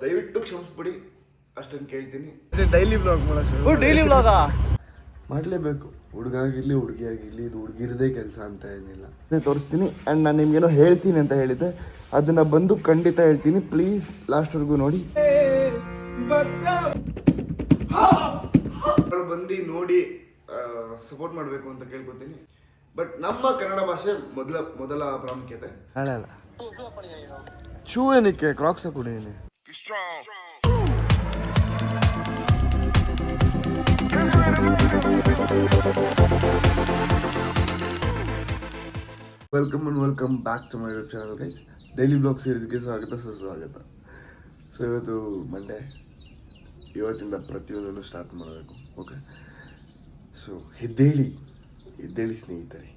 ದಯವಿಟ್ಟು ಕ್ಷಮಿಸ್ಬಿಡಿ ಅಷ್ಟನ್ನು ಕೇಳ್ತೀನಿ. ಡೈಲಿ ಬ್ಲಾಗ್ ಮಾಡೋದು. ಡೈಲಿ ಬ್ಲಾಗಾ ಮಾಡಲೇಬೇಕು. ಹುಡುಗ ಆಗಿರಲಿ ಹುಡುಗಿ ಆಗಿರಲಿ, ಇದು ಹುಡುಗಿರದೇ ಕೆಲಸ ಅಂತ ಏನಿಲ್ಲ. ತೋರಿಸ್ತೀನಿ ಆ್ಯಂಡ್ ನಾನು ನಿಮ್ಗೇನೋ ಹೇಳ್ತೀನಿ ಅಂತ ಹೇಳಿದ್ದೆ, ಅದನ್ನು ಬಂದು ಖಂಡಿತ ಹೇಳ್ತೀನಿ. ಪ್ಲೀಸ್ ಲಾಸ್ಟ್ವರೆಗೂ ನೋಡಿ. ಬಂದು ನೋಡಿ ಸಪೋರ್ಟ್ ಮಾಡಬೇಕು ಅಂತ ಕೇಳ್ಕೊತೀನಿ. ಬಟ್ ನಮ್ಮ ಕನ್ನಡ ಭಾಷೆ ಮೊದಲ ಪ್ರಾಮುಖ್ಯತೆ. ಅಲ್ಲ ಶೂ ಏನಕ್ಕೆ ಕ್ರಾಕ್ಸ್ ಹಾಕೊಂಡಿದ್ದೀನಿ. Welcome back to my YouTube channel guys. Daily blog ಸೀರೀಸ್ಗೆ ಸ್ವಾಗತ. ಸೊ ಇವತ್ತು ಮಂಡೇ, ಇವತ್ತಿಂದ ಪ್ರತಿಯೊಂದನ್ನು ಸ್ಟಾರ್ಟ್ ಮಾಡಬೇಕು. ಓಕೆ, ಸೊ ಎದ್ದೇಳಿ ಸ್ನೇಹಿತರೆ,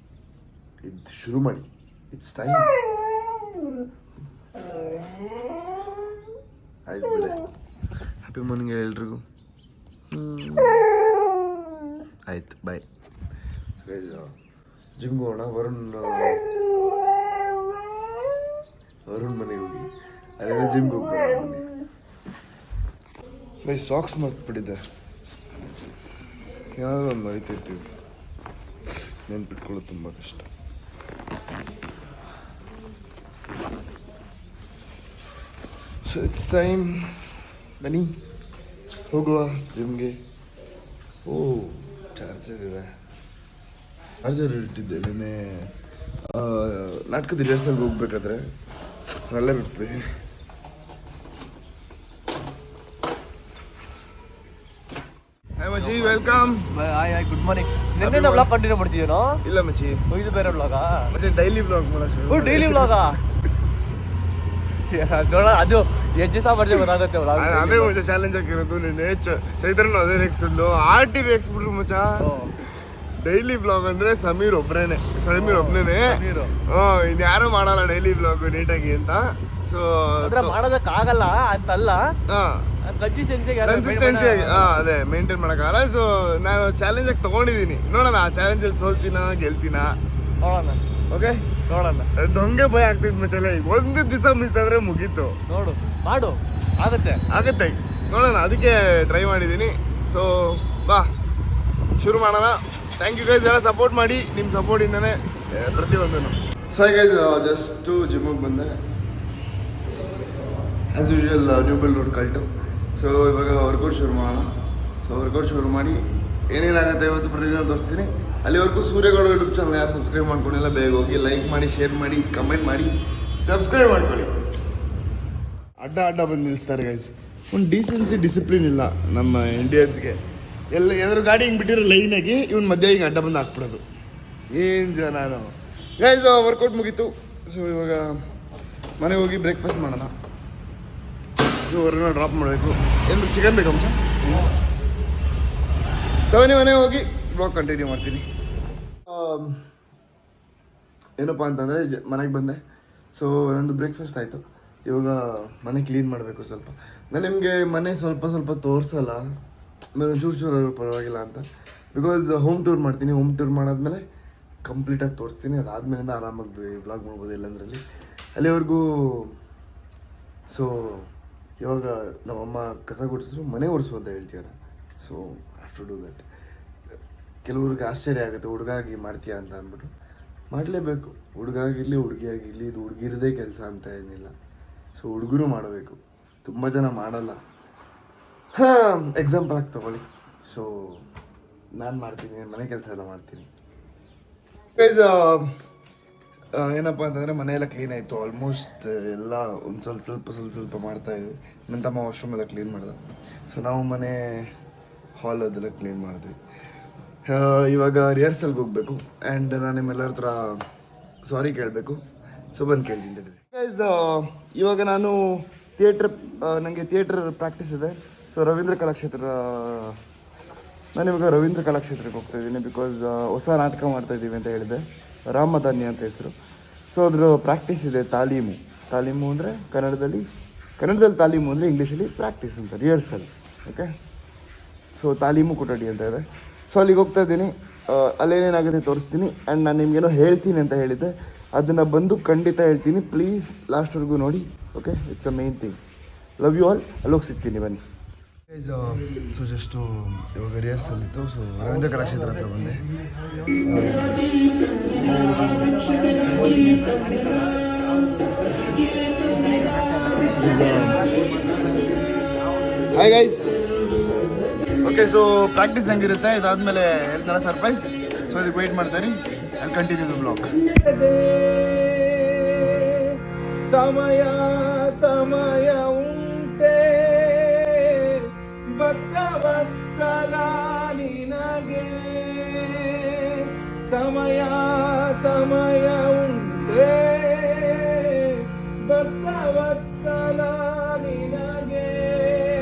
ಇದು ಶುರು ಮಾಡಿ. It's time. ಆಯ್ತು ಬಿಡೆ. ಹ್ಯಾಪಿ ಮಾರ್ನಿಂಗ್ ಎಲ್ರಿಗೂ. ಆಯ್ತು ಬಾಯ್. ಜಿಮ್ಗೆ ಹೋಗೋಣ. ವರುಣ್ ಮನೆಗೆ ಹೋಗಿ ಅಲ್ಲೆಲ್ಲ ಜಿಮ್ಗೆ ಹೋಗ್ಬಾರ. By socks ಮರ್ತ್ಬಿಟ್ಟಿದ್ದೆ. ಏನಾದರೂ ಒಂದು ಮರಿತಿರ್ತೀವಿ, ನೆನ್ಪಿಟ್ಕೊಳ್ಳೋದು ತುಂಬ ಕಷ್ಟ. So it's time. ಬನ್ನಿ ಹೋಗುವ ಜಿಮ್ಗೆ. ಓ ಚಾರ್ಜರ್ ಇದೆ. ಚಾರ್ಜರ್ ಇಟ್ಟಿದ್ದೆ ನೆನ್ನೆ ನಾಟಕದ ರಿಹರ್ಸಲ್ಗೆ ಹೋಗ್ಬೇಕಾದ್ರೆ ಅಲ್ಲೇ ಬಿಟ್ವಿ. ಹಾಯ್ ಮಚ್ಚಿ, ವೆಲ್ಕಮ್. Hi good morning. ನಿನ್ನೆ ಬ್ಲಾಗ್ ಕಂಟಿನ್ಯೂ ಮಾಡ್ತೀವೇನೋ? ಇಲ್ಲ ಮಚ್ಚಿ, ಇದು ಬೇರೆ ಬ್ಲಾಗಾ? ಮತ್ತೆ ಡೈಲಿ ಬ್ಲಾಗ್ ಮಾಡೋದು. ಡೈಲಿ ಬ್ಲಾಗಾ? ನೋಡ, ಅದು ಹೆಜ್ಜೆ ಸಾಮರ್ಥ್ಯ ಗೊತ್ತಾಗುತ್ತೆ. ಅದೇ ಮಚ್ಚ ಚಾಲೆಂಜ್ ಆಗಿರೋದು. ನಿನ್ನೆ ಚೈತ್ರನು ಅದೇ ರೆಕ್ಸಿದ್ದು, ಆರ್ಟಿ ರೆಕ್ಸ್ ಬಿಡ್ರು ಮಚ್ಚ. ಡೈಲಿ ಬ್ಲಾಗ್ ಅಂದ್ರೆ ಸಮೀರ್ ಒಬ್ನೇನೆ. ಇನ್ಯಾರು ಮಾಡಲ್ಲ ಡೈಲಿ ಬ್ಲಾಗ್ ನೀಟಾಗಿ ಅಂತ. ಸೊ ಮಾಡೋದಕ್ಕಾಗಲ್ಲ ಅಂತಲ್ಲ, ಕನ್ಸಿಸ್ಟೆನ್ಸಿ ಅದೇ ಮೇಂಟೈನ್ ಮಾಡೋಕ್ಕಾಗಲ್ಲ. ಸೊ ನಾನು ಚಾಲೆಂಜ್ ಆಗಿ ತಗೊಂಡಿದ್ದೀನಿ. ನೋಡೋಣ ಆ ಚಾಲೆಂಜ್ ಅಲ್ಲಿ ಸೋಲ್ತೀನ ಗೆಲ್ತೀನ ನೋಡೋಣ. ಓಕೆ ನೋಡೋಣ. ದೊಂಗೆ ಭಯ ಆಗ್ತಿದ್ ಮಚ್ಚಲ್ಲ. ಈಗ ಒಂದು ದಿವಸ ಮಿಸ್ ಆದ್ರೆ ಮುಗೀತು. ಮಾಡು ಆಗತ್ತೆ ನೋಡೋಣ. ಅದಕ್ಕೆ ಟ್ರೈ ಮಾಡಿದ್ದೀನಿ. ಸೊ ಬಾ ಶುರು ಮಾಡೋಣ. ಥ್ಯಾಂಕ್ ಯು ಗೈಸ್, ಎಲ್ಲ ಸಪೋರ್ಟ್ ಮಾಡಿ. ನಿಮ್ಮ ಸಪೋರ್ಟಿಂದನೇ ಪ್ರತಿಯೊಂದನ್ನು. ಸೊ ಗೈಸ್, ಜಸ್ಟು ಜಿಮ್ಮಿಗೆ ಬಂದೆ. As usual new BEL road cult. So ಇವಾಗ ವರ್ಕೌಟ್ ಶುರು ಮಾಡೋಣ. ಸೊ ವರ್ಕೌಟ್ ಶುರು ಮಾಡಿ ಏನೇನಾಗುತ್ತೆ ಇವತ್ತು ಪ್ರತಿದಿನ ತೋರಿಸ್ತೀನಿ. ಅಲ್ಲಿವರೆಗೂ ಸೂರ್ಯಗೌಡ ಯೂಟ್ಯೂಬ್ ಚಾನಲ್ ಯಾರು ಸಬ್ಸ್ಕ್ರೈಬ್ ಮಾಡ್ಕೊಂಡಿಲ್ಲ, ಬೇಗ ಹೋಗಿ ಲೈಕ್ ಮಾಡಿ, ಶೇರ್ ಮಾಡಿ, ಕಮೆಂಟ್ ಮಾಡಿ, ಸಬ್ಸ್ಕ್ರೈಬ್ ಮಾಡ್ಕೊಳ್ಳಿ. ಅಡ್ಡ ಬಂದು ನಿಲ್ಲಿಸ್ತಾರೆ ಗೈಸ್. ಒಂದು ಡೀಸೆನ್ಸಿ ಡಿಸಿಪ್ಲಿನ್ ಇಲ್ಲ ನಮ್ಮ ಇಂಡಿಯನ್ಸ್ಗೆ. ಎಲ್ಲರೂ ಗಾಡಿ ಹಿಂಗೆ ಬಿಟ್ಟಿರೋ ಲೈನಾಗಿ ಇವ್ನ ಮಧ್ಯೆ ಹಿಂಗೆ ಅಡ್ಡ ಬಂದು ಹಾಕ್ಬಿಡೋದು. ಏನು ಜನ ನಾವು ಗೈಸ್. ವರ್ಕೌಟ್ ಮುಗೀತು. ಸೊ ಇವಾಗ ಮನೆಗೆ ಹೋಗಿ ಬ್ರೇಕ್ಫಾಸ್ಟ್ ಮಾಡೋಣ. ಸೊ ಹೊರಗಡೆ ಡ್ರಾಪ್ ಮಾಡಬೇಕು. ಏನು ಚಿಕನ್ ಬೇಕು ಅಂಶ. ಸೊ ಮನೆಗೆ ಹೋಗಿ ಬ್ಲಾಗ್ ಕಂಟಿನ್ಯೂ ಮಾಡ್ತೀನಿ. ಏನಪ್ಪ ಅಂತಂದರೆ ಮನೆಗೆ ಬಂದೆ. ಸೊ ನಂದು ಬ್ರೇಕ್ಫಾಸ್ಟ್ ಆಯಿತು. ಇವಾಗ ಮನೆ ಕ್ಲೀನ್ ಮಾಡಬೇಕು ಸ್ವಲ್ಪ. ನಾನು ನಿಮಗೆ ಮನೆ ಸ್ವಲ್ಪ ತೋರಿಸಲ್ಲ, ಚೂರು ಪರವಾಗಿಲ್ಲ ಅಂತ. ಬಿಕಾಸ್ ಹೋಮ್ ಟೂರ್ ಮಾಡ್ತೀನಿ. ಹೋಮ್ ಟೂರ್ ಮಾಡಾದ್ಮೇಲೆ ಕಂಪ್ಲೀಟಾಗಿ ತೋರಿಸ್ತೀನಿ. ಅದಾದಮೇಲಿಂದ ಆರಾಮಾಗಿ ಬ್ಲಾಗ್ ಮಾಡ್ಬೋದು ಎಲ್ಲಂದ್ರಲ್ಲಿ. ಅಲ್ಲಿವರೆಗೂ ಸೊ ಇವಾಗ ನಮ್ಮಮ್ಮ ಕಸ ಗುಡಿಸಿದ್ರು, ಮನೆ ಒರೆಸು ಅಂತ ಹೇಳ್ತೀರ. So have to do that. ಕೆಲವ್ರಿಗೆ ಆಶ್ಚರ್ಯ ಆಗುತ್ತೆ, ಹುಡುಗಾಗಿ ಮಾಡ್ತೀಯಾ ಅಂತ ಅಂದ್ಬಿಟ್ಟು. ಮಾಡಲೇಬೇಕು. ಹುಡುಗ ಆಗಿರಲಿ ಹುಡುಗಿ ಆಗಿರಲಿ, ಇದು ಹುಡುಗಿರದೇ ಕೆಲಸ ಅಂತ ಏನಿಲ್ಲ. ಸೊ ಹುಡುಗರು ಮಾಡಬೇಕು. ತುಂಬ ಜನ ಮಾಡಲ್ಲ. ಎಕ್ಸಾಂಪಲ್ ಆಗಿ ತಗೊಳ್ಳಿ. ಸೊ ನಾನು ಮಾಡ್ತೀನಿ, ಮನೆ ಕೆಲಸ ಎಲ್ಲ ಮಾಡ್ತೀನಿ ಗೈಸ್. ಏನಪ್ಪ ಅಂತಂದರೆ ಮನೆಯೆಲ್ಲ ಕ್ಲೀನ್ ಆಯಿತು ಆಲ್ಮೋಸ್ಟ್. ಎಲ್ಲ ಒಂದು ಸ್ವಲ್ಪ ಮಾಡ್ತಾಯಿದ್ವಿ. ನನ್ನ ತಮ್ಮ ವಾಶ್ರೂಮ್ ಎಲ್ಲ ಕ್ಲೀನ್ ಮಾಡಿದೆ. ಸೊ ನಾವು ಮನೆ ಹಾಲ್ ಅದೆಲ್ಲ ಕ್ಲೀನ್ ಮಾಡಿದ್ವಿ. ಇವಾಗ ರಿಹರ್ಸಲ್ಗೆ ಹೋಗಬೇಕು. ಆ್ಯಂಡ್ ನಾನು ನಿಮ್ಮೆಲ್ಲರ ಹತ್ರ ಸಾರಿ ಕೇಳಬೇಕು. ಸೊ ಬಂದು ಕೇಳ್ತೀನಿ ಗೈಸ್. ಇವಾಗ ನಾನು ನನಗೆ ಥಿಯೇಟ್ರ್ ಪ್ರಾಕ್ಟೀಸ್ ಇದೆ. ಸೊ ನಾನು ಇವಾಗ ರವೀಂದ್ರ ಕಲಾಕ್ಷೇತ್ರಕ್ಕೆ ಹೋಗ್ತಾಯಿದ್ದೀನಿ. ಬಿಕಾಸ್ ಹೊಸ ನಾಟಕ ಮಾಡ್ತಾಯಿದ್ದೀವಿ ಅಂತ ಹೇಳಿದೆ. ರಾಮಧಾನ್ಯ ಅಂತ ಹೆಸರು. ಸೊ ಅದ್ರ ಪ್ರಾಕ್ಟೀಸ್ ಇದೆ. ತಾಲೀಮು ಅಂದರೆ ಕನ್ನಡದಲ್ಲಿ ತಾಲೀಮು ಅಂದರೆ ಇಂಗ್ಲೀಷಲ್ಲಿ ಪ್ರಾಕ್ಟೀಸ್ ಅಂತ, ರಿಹರ್ಸಲ್. ಓಕೆ, ಸೊ ತಾಲೀಮು ಕೊಠಡಿ ಅಂತ ಇದೆ. ಸೊ ಅಲ್ಲಿಗೆ ಹೋಗ್ತಾ ಇದ್ದೀನಿ. ಅಲ್ಲೇನೇನಾಗುತ್ತೆ ತೋರಿಸ್ತೀನಿ. ಆ್ಯಂಡ್ ನಾನು ನಿಮ್ಗೇನೋ ಹೇಳ್ತೀನಿ ಅಂತ ಹೇಳಿದ್ದೆ, ಅದನ್ನು ಬಂದು ಖಂಡಿತ ಹೇಳ್ತೀನಿ. ಪ್ಲೀಸ್ ಲಾಸ್ಟ್ವರೆಗೂ ನೋಡಿ. Okay, it's a main thing. Love you all. ಅಲ್ಲೋಗಿ ಸಿಗ್ತೀನಿ ಬನ್ನಿ. ಸೊ ಜಸ್ಟು ಇವಾಗ ರಿಹರ್ಸಲ್ ಇತ್ತು. ಸೊ ರವೀಂದ್ರ ಕಲಾಕ್ಷೇತ್ರ ಹತ್ರ ಬಂದೆ. Hi guys. Okay, so practice ಹೆಂಗಿರುತ್ತೆ, ಇದಾದ್ಮೇಲೆ ಹೇಳ್ತಾರ ಸರ್ಪ್ರೈಸ್. ಸೊ ಇದಕ್ಕೆ ವೆಯ್ಟ್ ಮಾಡ್ತಾರೆ. I continue the blog. ಸಮಯ ಸಮಯ ಉಂಟೆ ಭಕ್ತವತ್ಸಲ ನಿನಗೆ, ಸಮಯ ಸಮಯ ಉಂಟೆ ಭಕ್ತವತ್ಸಲ ನಿನಗೆ,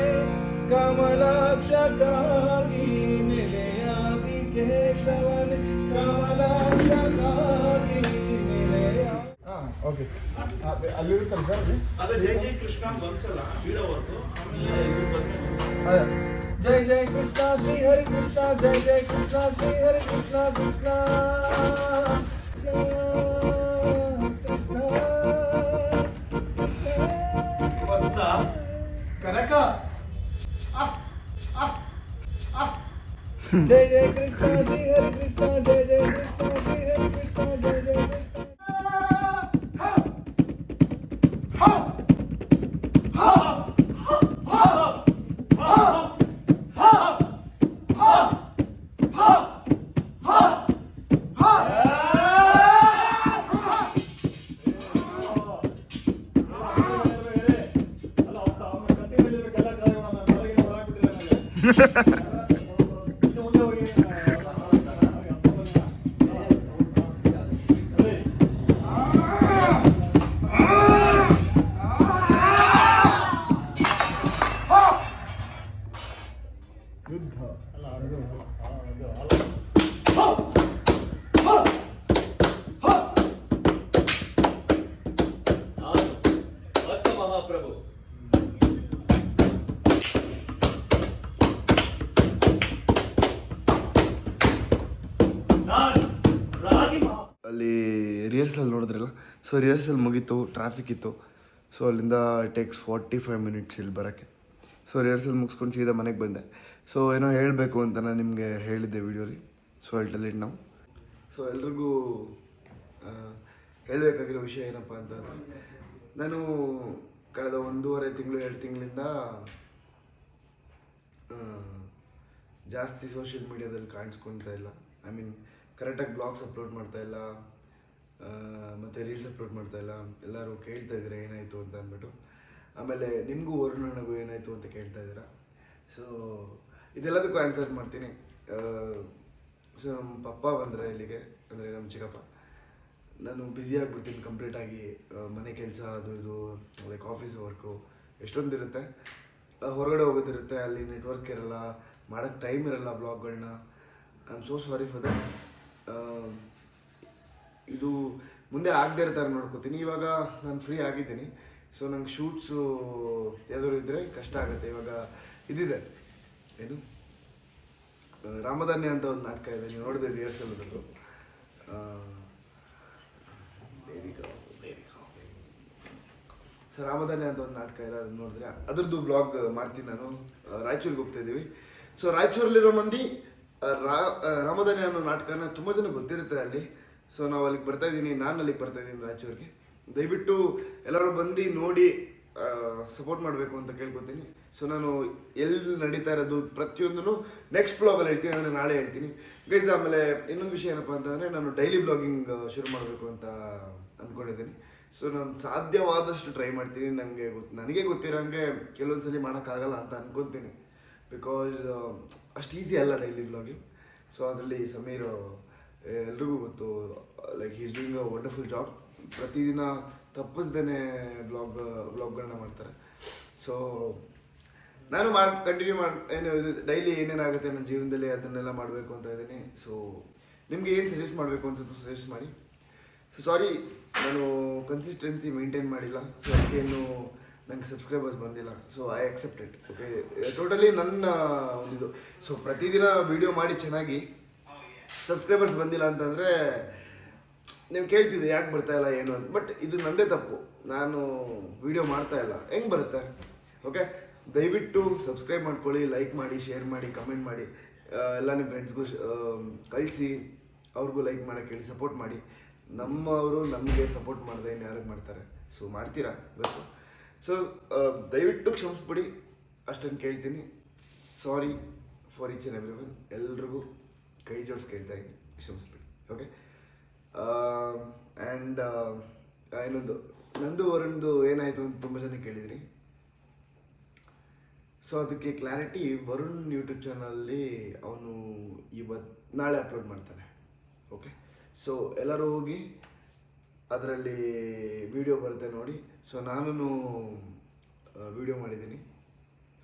ಕಮಲಾಕ್ಷಕ್ಕಾಗಿ ನೆಲೆಯಾದಿ ಕೇಶವನೇ, ಕಮಲಾಕ್ಷಕ್ಕಾಗಿ ನೆಲೆಯ. ಓಕೆ, ಅಲ್ಲಿರುತ್ತಲ್ಲ ಸರ್ ಅದೇ ಜೈ ಜೈ ಕೃಷ್ಣ ಒಂದ್ಸಲ ಬೀಳೋವರೆಗೂ ಜೈ ಜೈ ಕೃಷ್ಣ ಶ್ರೀ ಹರಿ ಕೃಷ್ಣ, ಜೈ ಜೈ ಕೃಷ್ಣ ಶ್ರೀ ಹರಿ ಕೃಷ್ಣ, ಕೃಷ್ಣ ವತ್ಸ ಕನಕ ಜೈ ಜೈ ಕೃಷ್ಣ ಶ್ರೀ ಹರಿ ಕೃಷ್ಣ, ಜೈ ಜೈ ಕೃಷ್ಣ ಶ್ರೀ ಹರಿ ಕೃಷ್ಣ, ಜೈ ಜೈ ಕೃಷ್ಣ. ಅಲ್ಲಿ ರಿಹರ್ಸಲ್ ನೋಡಿದ್ರಲ್ಲ. ಸೊ ರಿಹರ್ಸಲ್ ಮುಗೀತು, ಟ್ರಾಫಿಕ್ ಇತ್ತು. ಸೊ ಅಲ್ಲಿಂದ ಟೇಕ್ಸ್ 45 ಮಿನಿಟ್ಸ್ ಇಲ್ಲಿ ಬರೋಕ್ಕೆ. ಸೊ ರಿಹರ್ಸಲ್ ಮುಗಿಸ್ಕೊಂಡು ಸೀದಾ ಮನೆಗೆ ಬಂದೆ. ಸೊ ಏನೋ ಹೇಳಬೇಕು ಅಂತ ನಾನು ನಿಮಗೆ ಹೇಳಿದ್ದೆ ವೀಡಿಯೋಲಿ. So I tell it now. So ಎಲ್ರಿಗೂ ಹೇಳಬೇಕಾಗಿರೋ ವಿಷಯ ಏನಪ್ಪ ಅಂತಂದರೆ, ನಾನು ಕಳೆದ 1.5 ತಿಂಗಳು 2 ತಿಂಗಳಿಂದ ಜಾಸ್ತಿ ಸೋಷಿಯಲ್ ಮೀಡಿಯಾದಲ್ಲಿ ಕಾಣಿಸ್ಕೊಳ್ತಾ ಇಲ್ಲ. ಐ ಮೀನ್ ಕರೆಕ್ಟಾಗಿ ಬ್ಲಾಗ್ಸ್ ಅಪ್ಲೋಡ್ ಮಾಡ್ತಾ ಇಲ್ಲ, ಮತ್ತು ರೀಲ್ಸ್ ಅಪ್ಲೋಡ್ ಮಾಡ್ತಾ ಇಲ್ಲ. ಎಲ್ಲರೂ ಕೇಳ್ತಾ ಇದ್ದೀರಾ ಏನಾಯಿತು ಅಂತ ಅಂದ್ಬಿಟ್ಟು. ಆಮೇಲೆ ನಿಮಗೂ ವರುಣನಿಗೂ ಏನಾಯಿತು ಅಂತ ಕೇಳ್ತಾ ಇದ್ದೀರಾ. ಸೊ ಇದೆಲ್ಲದಕ್ಕೂ ಆನ್ಸರ್ ಮಾಡ್ತೀನಿ. ಸೊ ನಮ್ಮ ಪಪ್ಪ ಬಂದರೆ ಇಲ್ಲಿಗೆ, ಅಂದರೆ ನಮ್ಮ ಚಿಕ್ಕಪ್ಪ, ನಾನು ಬ್ಯುಸಿ ಆಗಿಬಿಡ್ತೀನಿ ಕಂಪ್ಲೀಟಾಗಿ. ಮನೆ ಕೆಲಸ ಅದು ಇದು, ಲೈಕ್ ಆಫೀಸ್ ವರ್ಕು ಎಷ್ಟೊಂದಿರುತ್ತೆ, ಹೊರಗಡೆ ಹೋಗೋದಿರುತ್ತೆ, ಅಲ್ಲಿ ನೆಟ್ವರ್ಕ್ ಇರಲ್ಲ, ಮಾಡೋಕ್ಕೆ ಟೈಮ್ ಇರಲ್ಲ ಬ್ಲಾಗ್ಗಳನ್ನ. I am so sorry for that. ಇದು ಮುಂದೆ ಆಗದೆ ಇರೋ ಥರ ನೋಡ್ಕೋತೀನಿ. ಇವಾಗ ನಾನು ಫ್ರೀ ಆಗಿದ್ದೀನಿ. ಸೊ ನಂಗೆ ಶೂಟ್ಸು ಯಾವ್ದಾದ್ರು ಇದ್ದರೆ ಕಷ್ಟ ಆಗುತ್ತೆ. ಇವಾಗ ಇದಿದೆ, ಏನು ರಾಮಧಾನ್ಯ ಅಂತ ಒಂದು ನಾಟಕ ಇದೆ, ನೀವು ನೋಡಿದ್ರೆ ರಿಹರ್ಸಲ್ ಅದರದ್ದು. ಸೊ ರಾಮಧಾನ್ಯ ಅಂತ ಒಂದು ನಾಟಕ ಇದೆ, ಅದನ್ನು ನೋಡಿದ್ರೆ ಅದ್ರದ್ದು ಬ್ಲಾಗ್ ಮಾಡ್ತೀನಿ ನಾನು. ರಾಯಚೂರಿಗೆ ಹೋಗ್ತಾ ಇದ್ದೀವಿ. ಸೊ ರಾಯಚೂರಲ್ಲಿರೋ ಮಂದಿ ರಾಮಧಾನ್ಯ ಅನ್ನೋ ನಾಟಕನ ತುಂಬ ಜನ ಗೊತ್ತಿರುತ್ತೆ ಅಲ್ಲಿ. ಸೊ ನಾವು ಅಲ್ಲಿಗೆ ಬರ್ತಾಯಿದ್ದೀನಿ, ನಾನು ಅಲ್ಲಿಗೆ ಬರ್ತಾಯಿದ್ದೀನಿ ರಾಯಚೂರಿಗೆ. ದಯವಿಟ್ಟು ಎಲ್ಲರೂ ಬಂದು ನೋಡಿ ಸಪೋರ್ಟ್ ಮಾಡಬೇಕು ಅಂತ ಕೇಳ್ಕೊತೀನಿ. ಸೊ ನಾನು ಎಲ್ಲಿ ನಡೀತಾ ಇರೋದು ಪ್ರತಿಯೊಂದೂ ನೆಕ್ಸ್ಟ್ ವ್ಲಾಗಲ್ಲಿ ಹೇಳ್ತೀನಿ, ಅಂದರೆ ನಾಳೆ ಹೇಳ್ತೀನಿ ಗೈಸ್. ಆಮೇಲೆ ಇನ್ನೊಂದು ವಿಷಯ ಏನಪ್ಪ ಅಂತಂದರೆ, ನಾನು ಡೈಲಿ ಬ್ಲಾಗಿಂಗ್ ಶುರು ಮಾಡಬೇಕು ಅಂತ ಅಂದ್ಕೊಂಡಿದ್ದೀನಿ. ಸೊ ನಾನು ಸಾಧ್ಯವಾದಷ್ಟು ಟ್ರೈ ಮಾಡ್ತೀನಿ. ನನಗೆ ಗೊತ್ತಿರೋಂಗೆ ಕೆಲವೊಂದು ಸಲ ಮಾಡೋಕ್ಕಾಗಲ್ಲ ಅಂತ ಅಂದ್ಕೊತೀನಿ. ಬಿಕಾಸ್ ಅಷ್ಟು ಈಸಿ ಅಲ್ಲ ಡೈಲಿ ಬ್ಲಾಗಿಂಗ್. ಸೊ ಅದರಲ್ಲಿ ಸಮೀರ್ ಎಲ್ರಿಗೂ ಗೊತ್ತು, like is doing a wonderful job. ಪ್ರತಿದಿನ ತಪ್ಪಿಸ್ದೇ ಬ್ಲಾಗ್ಗಳನ್ನ ಮಾಡ್ತಾರೆ. ಸೊ ನಾನು ಕಂಟಿನ್ಯೂ ಏನು ಡೈಲಿ ಏನೇನಾಗುತ್ತೆ ನನ್ನ ಜೀವನದಲ್ಲಿ ಅದನ್ನೆಲ್ಲ ಮಾಡಬೇಕು ಅಂತ ಇದ್ದೀನಿ. ಸೊ ನಿಮಗೆ ಏನು ಸಜೆಸ್ಟ್ ಮಾಡಬೇಕು ಅನ್ಸುತ್ತೋ ಸಜೆಸ್ಟ್ ಮಾಡಿ. ಸೊ ಸಾರಿ, ನಾನು ಕನ್ಸಿಸ್ಟೆನ್ಸಿ ಮೇಂಟೈನ್ ಮಾಡಿಲ್ಲ. ಸೊ ಅದಕ್ಕೇನು ನಂಗೆ ಸಬ್ಸ್ಕ್ರೈಬರ್ಸ್ ಬಂದಿಲ್ಲ. So I accept it. Okay, totally ನನ್ನ ಒಂದಿದು. ಸೊ ಪ್ರತಿದಿನ ವೀಡಿಯೋ ಮಾಡಿ ಚೆನ್ನಾಗಿ ಸಬ್ಸ್ಕ್ರೈಬರ್ಸ್ ಬಂದಿಲ್ಲ ಅಂತಂದರೆ ನೀವು ಕೇಳ್ತಿದ್ದೆ ಯಾಕೆ ಬರ್ತಾ ಇಲ್ಲ ಏನು ಅಂತ. ಬಟ್ ಇದು ನನ್ನದೇ ತಪ್ಪು, ನಾನು ವೀಡಿಯೋ ಮಾಡ್ತಾ ಇಲ್ಲ. ಹೆಂಗೆ ಬರುತ್ತೆ? ಓಕೆ, ದಯವಿಟ್ಟು ಸಬ್ಸ್ಕ್ರೈಬ್ ಮಾಡ್ಕೊಳ್ಳಿ, ಲೈಕ್ ಮಾಡಿ, ಶೇರ್ ಮಾಡಿ, ಕಮೆಂಟ್ ಮಾಡಿ, ಎಲ್ಲ ನಿಮ್ಮ ಫ್ರೆಂಡ್ಸ್ಗೂ ಕಳಿಸಿ, ಅವ್ರಿಗೂ ಲೈಕ್ ಮಾಡೋಕ್ಕೆ ಹೇಳಿ, ಸಪೋರ್ಟ್ ಮಾಡಿ. ನಮ್ಮವರು ನಮಗೆ ಸಪೋರ್ಟ್ ಮಾಡಿದೆ ಇನ್ನು ಯಾರಿಗೆ ಮಾಡ್ತಾರೆ? ಸೊ ಮಾಡ್ತೀರಾ ಗೊತ್ತು. ಸೊ ದಯವಿಟ್ಟು ಕ್ಷಮಿಸ್ಬಿಡಿ, ಅಷ್ಟನ್ನು ಕೇಳ್ತೀನಿ. Sorry for each and every one. ಎಲ್ರಿಗೂ ಕೈ ಜೋಡಿಸಿ ಕೇಳ್ತಾ ಇದ್ದೀನಿ, ಕ್ಷಮಿಸ್ಬಿಡಿ. ಓಕೆ, ಆ್ಯಂಡ್ ಇನ್ನೊಂದು ನಂದು ವರುಣ್ದು ಏನಾಯಿತು ಅಂತ ತುಂಬ ಜನ ಕೇಳಿದ್ರಿ. ಸೊ ಅದಕ್ಕೆ ಕ್ಲಾರಿಟಿ, ವರುಣ್ ಯೂಟ್ಯೂಬ್ ಚಾನಲ್ಲಿ ಅವನು ನಾಳೆ ಅಪ್ಲೋಡ್ ಮಾಡ್ತಾನೆ. ಓಕೆ, ಸೊ ಎಲ್ಲರೂ ಹೋಗಿ ಅದರಲ್ಲಿ ವಿಡಿಯೋ ಬರುತ್ತೆ ನೋಡಿ. ಸೊ ನಾನು ವಿಡಿಯೋ ಮಾಡಿದ್ದೀನಿ.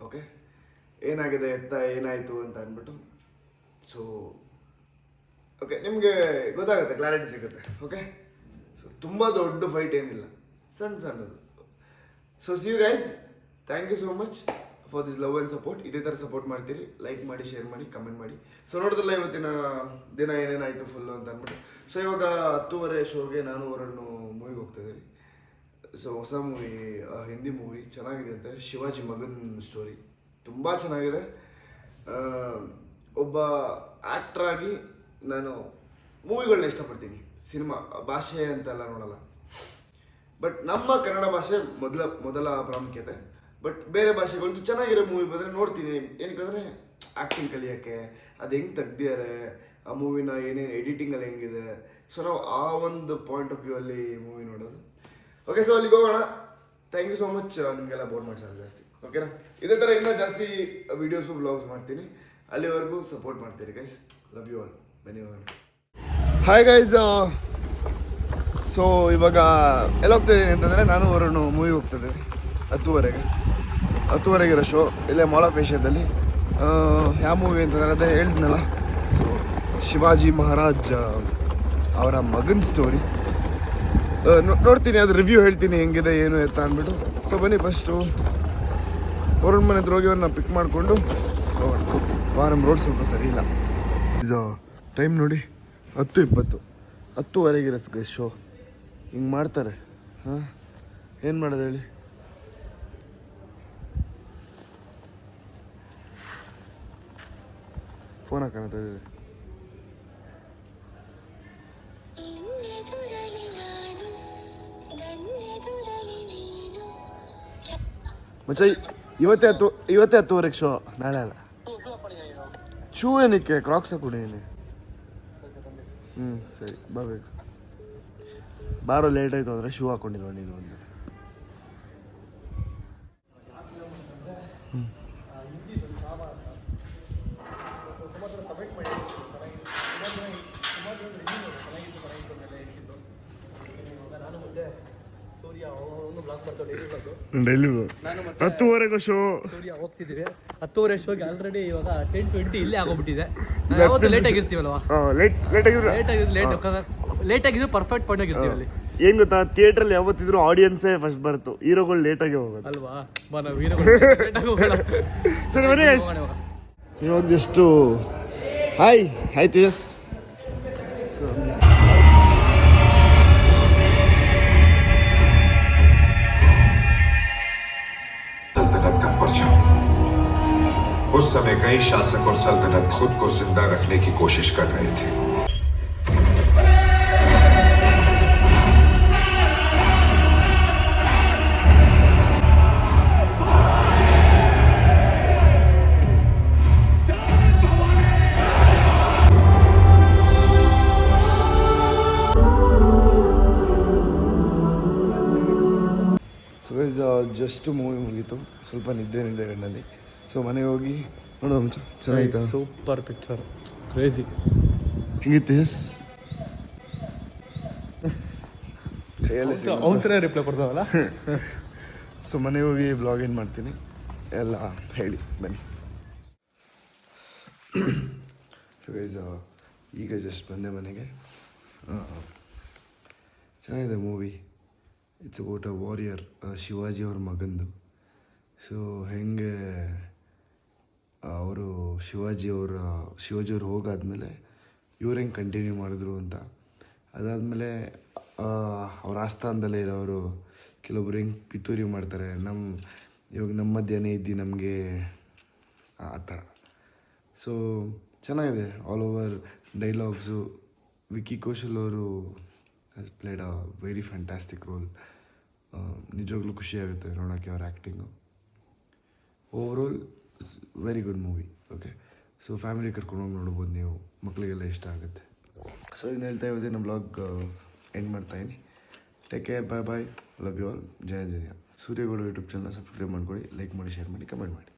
ಓಕೆ, ಏನಾಗಿದೆ ಏನಾಯಿತು ಅಂತ ಅಂದ್ಬಿಟ್ಟು. ಸೊ ಓಕೆ, ನಿಮಗೆ ಗೊತ್ತಾಗುತ್ತೆ, ಕ್ಲಾರಿಟಿ ಸಿಗುತ್ತೆ. ಓಕೆ, ಸೊ ತುಂಬ ದೊಡ್ಡ ಫೈಟ್ ಏನಿಲ್ಲ, ಸಣ್ಣದು. So see you guys, thank you so much for this love and support. ಇದೇ ಥರ ಸಪೋರ್ಟ್ ಮಾಡ್ತೀರಿ, ಲೈಕ್ ಮಾಡಿ, ಶೇರ್ ಮಾಡಿ, ಕಮೆಂಟ್ ಮಾಡಿ. ಸೊ ನೋಡಿದ್ರಲ್ಲ ಇವತ್ತಿನ ದಿನ ಏನೇನಾಯಿತು ಫುಲ್ಲು ಅಂತ ಅಂದ್ಬಿಟ್ಟು. ಸೊ ಇವಾಗ 10:30 ಶೋಗೆ ನಾನು ವರುಣ್ ಮೂವಿಗೆ ಹೋಗ್ತಾಯಿದ್ದೀವಿ. ಸೊ ಹೊಸ ಮೂವಿ, ಹಿಂದಿ ಮೂವಿ ಚೆನ್ನಾಗಿದೆ ಅಂತೆ, ಶಿವಾಜಿ ಮಗನ್ ಸ್ಟೋರಿ ತುಂಬ ಚೆನ್ನಾಗಿದೆ. ಒಬ್ಬ ಆ್ಯಕ್ಟ್ರಾಗಿ ನಾನು ಮೂವಿಗಳನ್ನ ಇಷ್ಟಪಡ್ತೀನಿ, ಸಿನಿಮಾ ಭಾಷೆ ಅಂತೆಲ್ಲ ನೋಡಲ್ಲ. ಬಟ್ ನಮ್ಮ ಕನ್ನಡ ಭಾಷೆ ಮೊದಲ ಪ್ರಾಮುಖ್ಯತೆ. ಬಟ್ ಬೇರೆ ಭಾಷೆಗಳದ್ದು ಚೆನ್ನಾಗಿರೋ ಮೂವಿ ಬಂದರೆ ನೋಡ್ತೀನಿ. ಏನಕ್ಕಂದರೆ ಆ್ಯಕ್ಟಿಂಗ್ ಕಲಿಯೋಕ್ಕೆ, ಅದು ಹೆಂಗೆ ತೆಗ್ದಿದ್ದಾರೆ, ಆ ಮೂವಿನ ಏನೇನು ಎಡಿಟಿಂಗಲ್ಲಿ ಹೆಂಗಿದೆ. ಸೊ ನಾವು ಆ ಒಂದು ಪಾಯಿಂಟ್ ಆಫ್ ವ್ಯೂ ಅಲ್ಲಿ ಮೂವಿ ನೋಡೋದು. ಓಕೆ, ಸೊ ಅಲ್ಲಿಗೆ ಹೋಗೋಣ. Thank you so much. ನಿಮಗೆಲ್ಲ ಬೋರ್ ಮಾಡ್ಸೋದು ಜಾಸ್ತಿ. ಓಕೆನಾ? ಇದೇ ಥರ ಇನ್ನೂ ಜಾಸ್ತಿ ವೀಡಿಯೋಸು ವ್ಲಾಗ್ಸ್ ಮಾಡ್ತೀನಿ. ಅಲ್ಲಿವರೆಗೂ ಸಪೋರ್ಟ್ ಮಾಡ್ತೀರಿ ಗೈಸ್. Love you all. ಬನ್ನಿ ಹೋಗೋಣ. ಹಾಯ್ ಗೈಸ್, ಸೊ ಇವಾಗ ಎಲ್ಲ ಹೋಗ್ತಾಯಿದ್ದೀನಿ ಅಂತಂದರೆ, ನಾನು ವರುಣ್ ಮೂವಿಗೆ ಹೋಗ್ತಾಯಿದ್ದೀನಿ 10:30 ಇರೋ ಶೋ ಇಲ್ಲೇ ಮಾಲ್ ಆಫ್ ಏಷ್ಯಾದಲ್ಲಿ. ಯಾವ ಮೂವಿ ಅಂತಂದರೆ ಅದೇ ಹೇಳಿದ್ನಲ್ಲ, ಸೊ ಶಿವಾಜಿ ಮಹಾರಾಜ್ ಅವರ ಮಗನ ಸ್ಟೋರಿ ನೋಡ್ತೀನಿ. ಅದು ರಿವ್ಯೂ ಹೇಳ್ತೀನಿ ಹೆಂಗಿದೆ ಏನು ಎತ್ತ ಅಂದ್ಬಿಟ್ಟು. ಸೊ ಬನ್ನಿ, ಫಸ್ಟು ವರುಣ್ ಮನೆ ಹತ್ರ ಹೋಗಿ ಅವ್ರನ್ನ ಪಿಕ್ ಮಾಡಿಕೊಂಡು ಹೋಗೋಣ. ವಾರಂ ರೋಡ್ ಸ್ವಲ್ಪ ಸರಿ ಇಲ್ಲ. ಟೈಮ್ ನೋಡಿ 10:20, 10:30 ಶೋ. ಹಿಂಗೆ ಮಾಡ್ತಾರೆ. ಹಾಂ, ಏನು ಮಾಡೋದು ಹೇಳಿ? ಫೋನ್ ಹಾಕೋಣ ತಡೀರಿ. ಮಚ್ಚ ಇವತ್ತೇ 10:30 ಶೋ, ನಾಳೆ ಅಲ್ಲ. ಶೂ ಏನಕ್ಕೆ? ಕ್ರಾಕ್ಸ್ ಹಾಕೊಂಡಿದ್ದೀನಿ. ಸರಿ, ಬರಬೇಕು. ಬಾರೋ ಲೇಟ್ ಆಯಿತು ಅಂದರೆ ಶೂ ಹಾಕೊಂಡಿಲ್ವ ನೀನು ಒಂದು? Daily 10:30 show. ಸೂರ್ಯ ಹೋಗ್ತಿದ್ದೀವಿ 10:30 ಶೋಗೆ. ಆಲ್ರೆಡಿ ಇವಾಗ 10:20 ಇಲ್ಲೇ ಆಗೋಗ್ಬಿಟ್ಟಿದೆ. ಯಾವತ್ತು ಲೇಟ್ ಆಗಿರ್ತೀವಲ್ವಾ? ಲೇಟ್ ಆಗಿದ್ರು ಪರ್ಫೆಕ್ಟ್ ಪಾಯಿಂಟ್ ಆಗಿರ್ತೀವಿ ಅಲ್ಲಿ. ಏನ್ ಗೊತ್ತಾ, ಥಿಯೇಟ್ರಲ್ಲಿ ಯಾವತ್ತಿದ್ರು ಆಡಿಯನ್ಸೇ ಫಸ್ಟ್ ಬರುತ್ತೆ, ಹೀರೋಗಳು ಲೇಟಾಗಿ ಹೋಗೋದು ಅಲ್ವಾ? ನಾವು ಹೀರೋಗಳು ಸರಿ ಬನ್ನಿ. ಇವೊಂದಿಷ್ಟು ಹಾಯ್ ಆಯ್ತು. ಎಸ್, उस समय कई शासक और सल्तनत खुद को जिंदा रखने की कोशिश कर रहे थे. ಜಸ್ಟ್ ಮೂವಿ ಮುಗೀತು, ಸ್ವಲ್ಪ ನಿದ್ದೆ ಗಣ್ಣಲ್ಲಿ. ಸೊ ಮನೆಗೆ ಹೋಗಿ ನೋಡೋ ಮುಂಚೆ ಚೆನ್ನಾಗಿತ್ತು. Super picture, crazy. ಹೆಂಗಿತ್ತು? ಎಸ್, ಕೈಯಲ್ಲೇ ಅವನ ರಿಪ್ಲೈ ಕೊಡ್ತಾವಲ್ಲ. ಸೊ ಮನೆಗೆ ಹೋಗಿ ಬ್ಲಾಗ್ ಏನು ಮಾಡ್ತೀನಿ ಎಲ್ಲ ಹೇಳಿ ಬನ್ನಿ. ಸೊ ಗೈಸ್, ಈಗ ಜಸ್ಟ್ ಬಂದೆ ಮನೆಗೆ. ಚೆನ್ನಾಗಿದೆ movie. It's about a warrior, Shivaji ಅವ್ರ ಮಗಂದು. ಸೊ ಹೆಂಗೆ ಅವರು ಶಿವಾಜಿಯವರು ಹೋಗಾದ್ಮೇಲೆ ಇವ್ರು ಹೆಂಗೆ ಕಂಟಿನ್ಯೂ ಮಾಡಿದ್ರು ಅಂತ. ಅದಾದಮೇಲೆ ಅವ್ರ ಆಸ್ಥಾನದಲ್ಲೇ ಇರೋರು ಕೆಲವೊಬ್ರು ಹೆಂಗೆ ಪಿತೂರಿ ಮಾಡ್ತಾರೆ. ಇವಾಗ ನಮ್ಮ ಮಧ್ಯನೇ ಇದ್ದು ನಮಗೆ ಆ ಥರ. ಸೊ ಚೆನ್ನಾಗಿದೆ. All over dialogues Vicky Kaushal ಅವರು has played a very fantastic role. ನಿಜವಾಗ್ಲೂ ಖುಷಿಯಾಗುತ್ತೆ ನೋಡೋಕ್ಕೆ ಅವ್ರ acting. Overall very good movie. Okay, so family ಕರ್ಕೊಂಡೋಗಿ ನೋಡ್ಬೋದು ನೀವು, ಮಕ್ಕಳಿಗೆಲ್ಲ ಇಷ್ಟ ಆಗುತ್ತೆ. ಸೊ ಇದನ್ನ ಹೇಳ್ತಾ ಇವತ್ತೇ ನಮ್ಮ ಬ್ಲಾಗ್ ಎಂಡ್ ಮಾಡ್ತಾಯಿದ್ದೀನಿ. Take care, bye bye, love you all, ಜಯ Anjaneya. Surya Gowda YouTube channel subscribe ಮಾಡ್ಕೊಳ್ಳಿ, ಲೈಕ್ ಮಾಡಿ, ಶೇರ್ ಮಾಡಿ, ಕಮೆಂಟ್ ಮಾಡಿ.